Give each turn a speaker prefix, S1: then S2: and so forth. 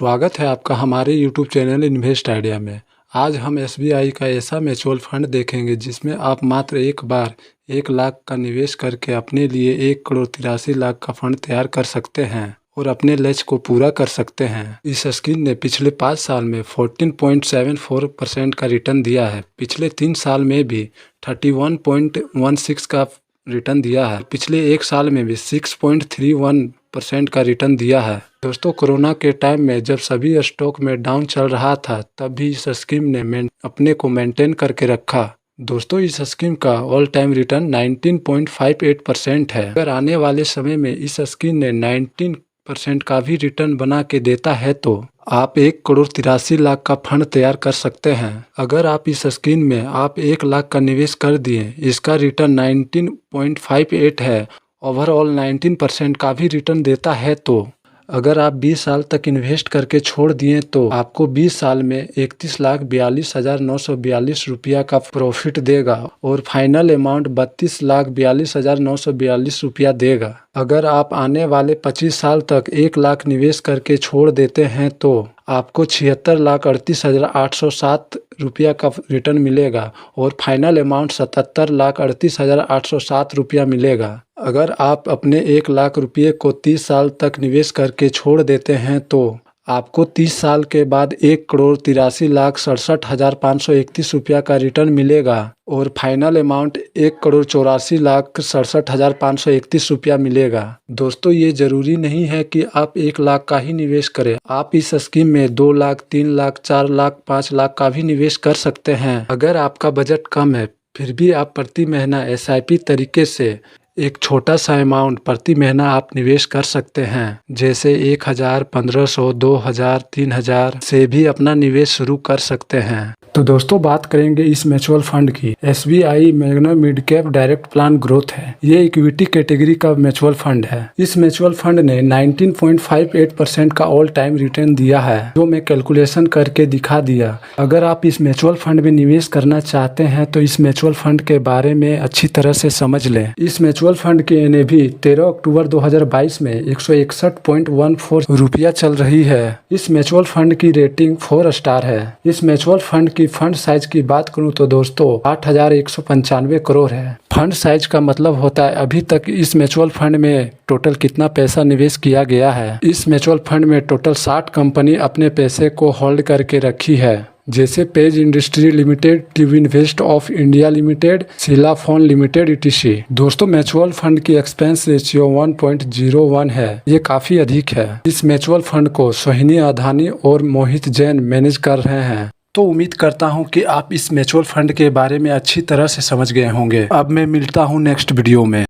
S1: स्वागत है आपका हमारे YouTube चैनल इन्वेस्ट आइडिया में। आज हम SBI का ऐसा म्यूचुअल फंड देखेंगे जिसमें आप मात्र एक बार 1 लाख का निवेश करके अपने लिए 1,83,00,000 का फंड तैयार कर सकते हैं और अपने लक्ष्य को पूरा कर सकते हैं। इस स्कीम ने पिछले 5 साल में 14.74% का रिटर्न दिया है। पिछले 3 साल में भी 31.16 का रिटर्न दिया है। पिछले 1 साल में भी 6.31% का रिटर्न दिया है। दोस्तों, कोरोना के टाइम में जब सभी स्टॉक में डाउन चल रहा था तब भी इस स्कीम ने अपने को मेंटेन करके रखा। दोस्तों, इस स्कीम का ऑल टाइम रिटर्न 19.58% है। अगर आने वाले समय में इस स्कीम ने 19% का भी रिटर्न बना के देता है तो आप 1,83,00,000 का फंड तैयार कर सकते हैं। अगर आप इस स्कीम में आप 1 लाख का निवेश कर दिए, इसका रिटर्न 19.58 है, ओवरऑल 19% का भी रिटर्न देता है तो अगर आप 20 साल तक इन्वेस्ट करके छोड़ दिए तो आपको 20 साल में 31,42,942 रुपया का प्रॉफिट देगा और फाइनल अमाउंट 32,42,942 रुपया देगा। अगर आप आने वाले 25 साल तक 1 लाख निवेश करके छोड़ देते हैं तो आपको 76,38,807 रुपया का रिटर्न मिलेगा और फाइनल अमाउंट 77,38,807 रुपया मिलेगा। अगर आप अपने 1 लाख रुपये को 30 साल तक निवेश करके छोड़ देते हैं तो आपको 30 साल के बाद 1,83,67,531 रुपया का रिटर्न मिलेगा और फाइनल अमाउंट 1,84,67,531 रुपया मिलेगा। दोस्तों, ये जरूरी नहीं है कि आप 1 लाख का ही निवेश करें। आप इस स्कीम में 2 लाख, 3 लाख, 4 लाख, 5 लाख का भी निवेश कर सकते हैं। अगर आपका बजट कम है फिर भी आप प्रति महीना SIP तरीके से एक छोटा सा अमाउंट प्रति महीना आप निवेश कर सकते हैं। जैसे 1,000, 1,500, 2,000, 3,000 से भी अपना निवेश शुरू कर सकते हैं। तो दोस्तों, बात करेंगे इस म्यूचुअल फंड की। SBI Magna mid cap direct plan growth है। ये इक्विटी कैटेगरी का म्यूचुअल फंड है। इस म्यूचुअल फंड ने 19.58% का ऑल टाइम रिटर्न दिया है, जो मैं कैलकुलेशन करके दिखा दिया। अगर आप इस म्यूचुअल फंड में निवेश करना चाहते हैं तो इस म्यूचुअल फंड के बारे में अच्छी तरह से समझ लें। इस म्यूचुअल फंड की NAV 13 अक्टूबर 2022 में 161.14 रुपया चल रही है। इस म्यूचुअल फंड की रेटिंग 4 स्टार है। इस म्यूचुअल फंड की फंड साइज की बात करूं तो दोस्तों 8,195 करोड़ है। फंड साइज का मतलब होता है अभी तक इस म्यूचुअल फंड में टोटल कितना पैसा निवेश किया गया है। इस म्यूचुअल फंड में टोटल 60 कंपनी अपने पैसे को होल्ड करके रखी है, जैसे page industry limited, tube invest of India limited, Sheela foam limited etc। दोस्तों, म्यूचुअल फंड की एक्सपेंस रेशियो 1.01 है। ये काफी अधिक है। इस म्यूचुअल फंड को सोहिनी अधानी और मोहित जैन मैनेज कर रहे हैं। तो उम्मीद करता हूं कि आप इस म्यूचुअल फंड के बारे में अच्छी तरह से समझ गए होंगे। अब मैं मिलता हूं नेक्स्ट वीडियो में।